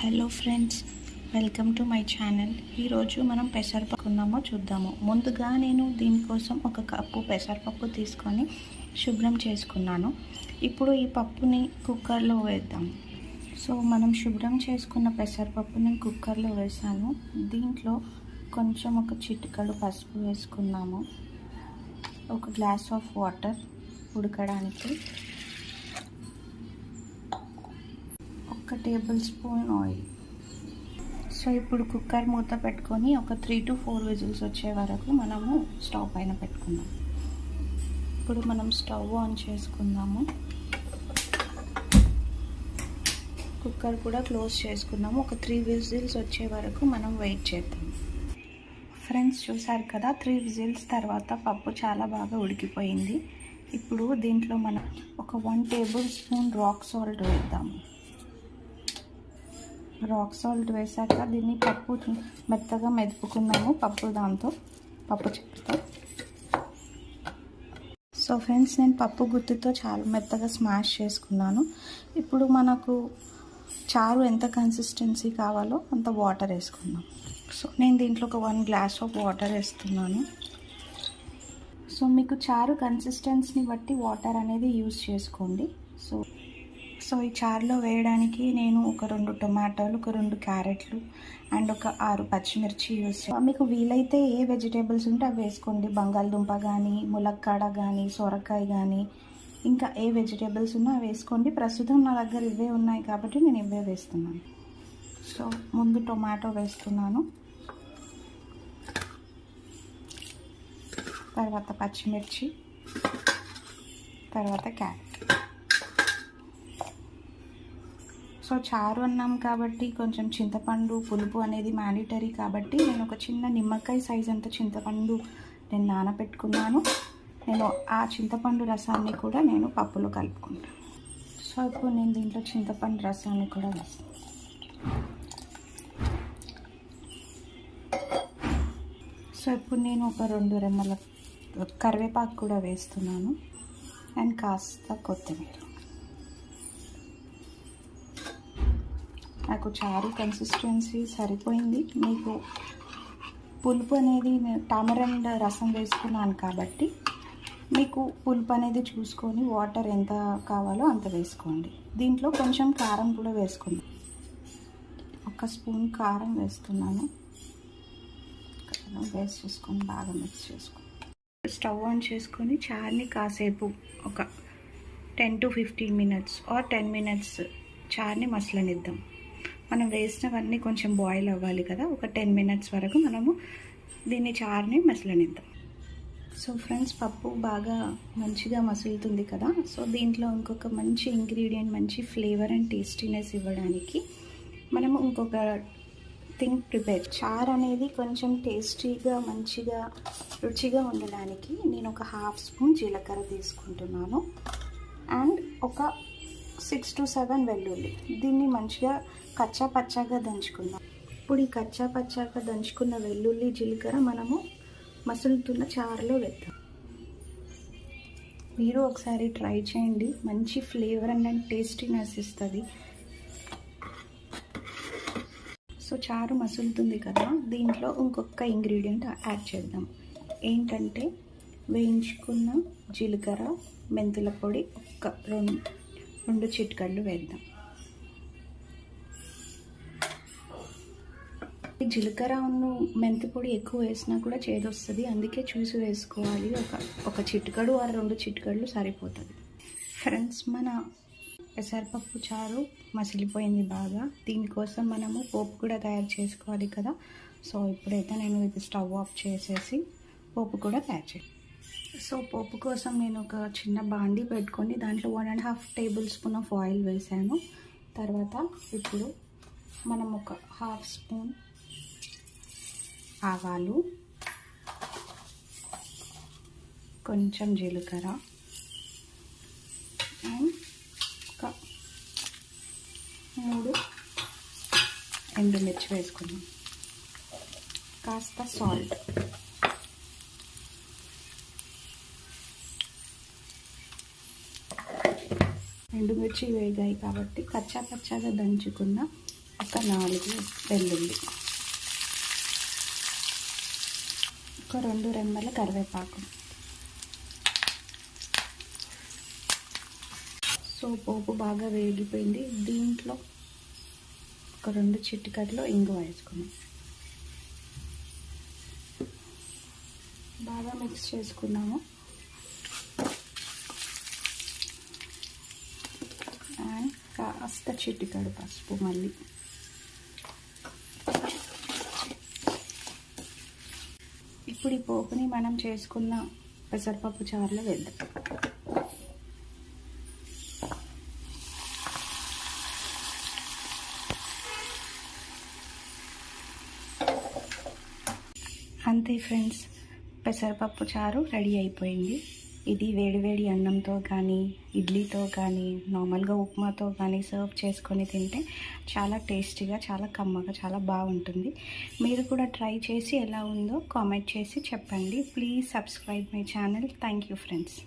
Hello friends, welcome to my channel. ఈరోజు మనం పెసరపప్పు చూద్దాము. ముందుగా నేను దీనికోసం ఒక కప్పు పెసరపప్పు తీసుకొని శుభ్రం చేసుకున్నాను. ఇప్పుడు ఈ పప్పుని కుక్కర్లో వేద్దాం. సో మనం శుభ్రం చేసుకున్న పెసరపప్పుని కుక్కర్లో వేసాను. దీంట్లో కొంచెం ఒక చిటికెడు పసుపు వేసుకున్నాము. ఒక గ్లాస్ ఆఫ్ వాటర్ ఉడకడానికి, ఒక టేబుల్ స్పూన్ ఆయిల్. సో ఇప్పుడు కుక్కర్ మూత పెట్టుకొని ఒక 3 to 4 విజిల్స్ వచ్చే వరకు మనము స్టవ్ పైన పెట్టుకుందాం. ఇప్పుడు మనం స్టవ్ ఆన్ చేసుకుందాము. కుక్కర్ కూడా క్లోజ్ చేసుకుందాము. ఒక 3 విజిల్స్ వచ్చే వరకు మనం వెయిట్ చేద్దాం. ఫ్రెండ్స్, చూసారు కదా, 3 విజిల్స్ తర్వాత పప్పు చాలా బాగా ఉడికిపోయింది. ఇప్పుడు దీంట్లో మనం ఒక 1 టేబుల్ స్పూన్ రాక్ సాల్ట్ వేద్దాము. రాక్ సాల్ట్ వేసాక దీన్ని పప్పు మెత్తగా మెదుపుకున్నాము. పప్పు చెక్కతో. సో ఫ్రెండ్స్, నేను పప్పు గుత్తితో చాలా మెత్తగా స్మాష్ చేసుకున్నాను. ఇప్పుడు మనకు చారు ఎంత కన్సిస్టెన్సీ కావాలో అంత వాటర్ వేసుకుందాం. సో నేను దీంట్లో ఒక 1 గ్లాస్ ఆఫ్ వాటర్ వేస్తున్నాను. సో మీకు చారు కన్సిస్టెన్సీని బట్టి వాటర్ అనేది యూజ్ చేసుకోండి. సో ఈ చారులో వేయడానికి నేను ఒక 2 టొమాటోలు, ఒక 2 క్యారెట్లు అండ్ ఒక 6 పచ్చిమిర్చి యూజ్ చేస్తాను. మీకు వీలైతే ఏ వెజిటేబుల్స్ ఉంటే అవి వేసుకోండి. బంగాళదుంప కానీ, ములక్కాడ కానీ, సొరకాయ కానీ, ఇంకా ఏ వెజిటేబుల్స్ ఉన్నా అవి వేసుకోండి. ప్రస్తుతం నా దగ్గర ఇవే ఉన్నాయి కాబట్టి నేను ఇవే వేస్తున్నాను. సో ముందు టొమాటో వేస్తున్నాను, తర్వాత పచ్చిమిర్చి, తర్వాత క్యారెట్. సో చారు అన్నాం కాబట్టి కొంచెం చింతపండు పులుపు అనేది మ్యాండేటరీ కాబట్టి నేను ఒక చిన్న నిమ్మకాయ సైజ్ అంత చింతపండు నేను నానబెట్టుకున్నాను. నేను ఆ చింతపండు రసాన్ని కూడా నేను పప్పులో కలుపుకుంటాను. సో ఇప్పుడు నేను దీంట్లో చింతపండు రసాన్ని కూడా వేస్తాను. సో ఇప్పుడు నేను ఒక 2 రెమ్మల కరివేపాకు కూడా వేస్తున్నాను అండ్ కాస్త కొత్తిమీర. నాకు చారు కన్సిస్టెన్సీ సరిపోయింది. మీకు పులుపు అనేది టామరండ్ రసం వేసుకున్నాను కాబట్టి మీకు పులుపు అనేది చూసుకొని వాటర్ ఎంత కావాలో అంత వేసుకోండి. దీంట్లో కొంచెం కారం కూడా వేసుకుందాం. 1 స్పూన్ కారం వేస్తున్నాను. వేస్ట్ చేసుకొని బాగా మిక్స్ చేసుకోండి. స్టవ్ ఆన్ చేసుకొని చారుని కాసేపు ఒక 10 to 15 minutes ఆర్ 10 minutes చారుని మసలనిద్దాం. మనం వేసినవన్నీ కొంచెం బాయిల్ అవ్వాలి కదా. ఒక 10 minutes వరకు మనము దీన్ని చారుని మసలనిద్దాం. సో ఫ్రెండ్స్, పప్పు బాగా మంచిగా మసులుతుంది కదా. సో దీంట్లో ఇంకొక మంచి ఇంగ్రీడియంట్, మంచి ఫ్లేవర్ అండ్ టేస్టీనెస్ ఇవ్వడానికి మనము ఇంకొక థింగ్ ప్రిపేర్. చారు అనేది కొంచెం టేస్టీగా, మంచిగా, రుచిగా ఉండడానికి నేను ఒక 1/2 స్పూన్ జీలకర్ర తీసుకుంటున్నాను అండ్ ఒక 6 to 7 వెల్లుల్లి. దీన్ని మంచిగా కచ్చా పచ్చాగా దంచుకుందాం. ఇప్పుడు ఈ కచ్చా పచ్చాగా దంచుకున్న వెల్లుల్లి, జీలకర్ర మనము మసులుతున్న చారులో వేద్దాం. మీరు ఒకసారి ట్రై చేయండి. మంచి ఫ్లేవర్ అండ్ టేస్టీనెస్ ఇస్తుంది. సో చారు మసులుతుంది కదా, దీంట్లో ఇంకొక ఇంగ్రీడియంట్ యాడ్ చేద్దాం. ఏంటంటే వేయించుకున్న జీలకర్ర, మెంతుల పొడి ఒక 2 చిటికెళ్ళు వేద్దాం. జీలకర్ర మెంతి పొడి ఎక్కువ వేసినా కూడా చేదొస్తుంది, అందుకే చూసి వేసుకోవాలి. ఒక చిటికెడు ఆ 2 చిటికెళ్ళు సరిపోతుంది. ఫ్రెండ్స్, మన పెసరపప్పు చారు మసిలిపోయింది బాగా. దీనికోసం మనము పోపు కూడా తయారు చేసుకోవాలి కదా. సో ఇప్పుడైతే నేను ఇది స్టవ్ ఆఫ్ చేసేసి పోపు కూడా తయారు చేయాలి. సో పోపు కోసం నేను ఒక చిన్న బాండీ పెట్టుకొని దాంట్లో 1.5 టేబుల్ స్పూన్ ఆఫ్ ఆయిల్ వేసాను. తర్వాత ఇప్పుడు మనం ఒక 1/2 స్పూన్ ఆవాలు, కొంచెం జీలకర్ర అండ్ ఒక 3 ఎండుమిర్చి వేసుకున్నాం. కాస్త సాల్ట్. ఎండుమిర్చి వేగాయి కాబట్టి కచ్చా పచ్చాగా దంచుకున్న ఒక 4 వెల్లుల్లి, ఒక 2 రెమ్మల కరివేపాకు. సో పోపు బాగా వేగిపోయింది. దీంట్లో ఒక 2 చిటికెలు ఇంగువ వేసుకున్నాం. బాగా మిక్స్ చేసుకున్నాము. అండ్ కాస్త చిటికెడు పసుపు. మళ్ళీ ఇప్పుడు ఈ పోపుని మనం చేసుకున్న పెసరపప్పు చారులో వేద్దాం. అంతే ఫ్రెండ్స్, పెసరపప్పు చారు రెడీ అయిపోయింది. ఇది వేడివేడి అన్నంతో కానీ, ఇడ్లీతో కానీ, నార్మల్గా ఉప్మాతో కానీ సర్వ్ చేసుకొని తింటే చాలా టేస్టీగా, చాలా కమ్మగా, చాలా బాగుంటుంది. మీరు కూడా ట్రై చేసి ఎలా ఉందో కామెంట్ చేసి చెప్పండి. Please subscribe my channel. Thank you friends.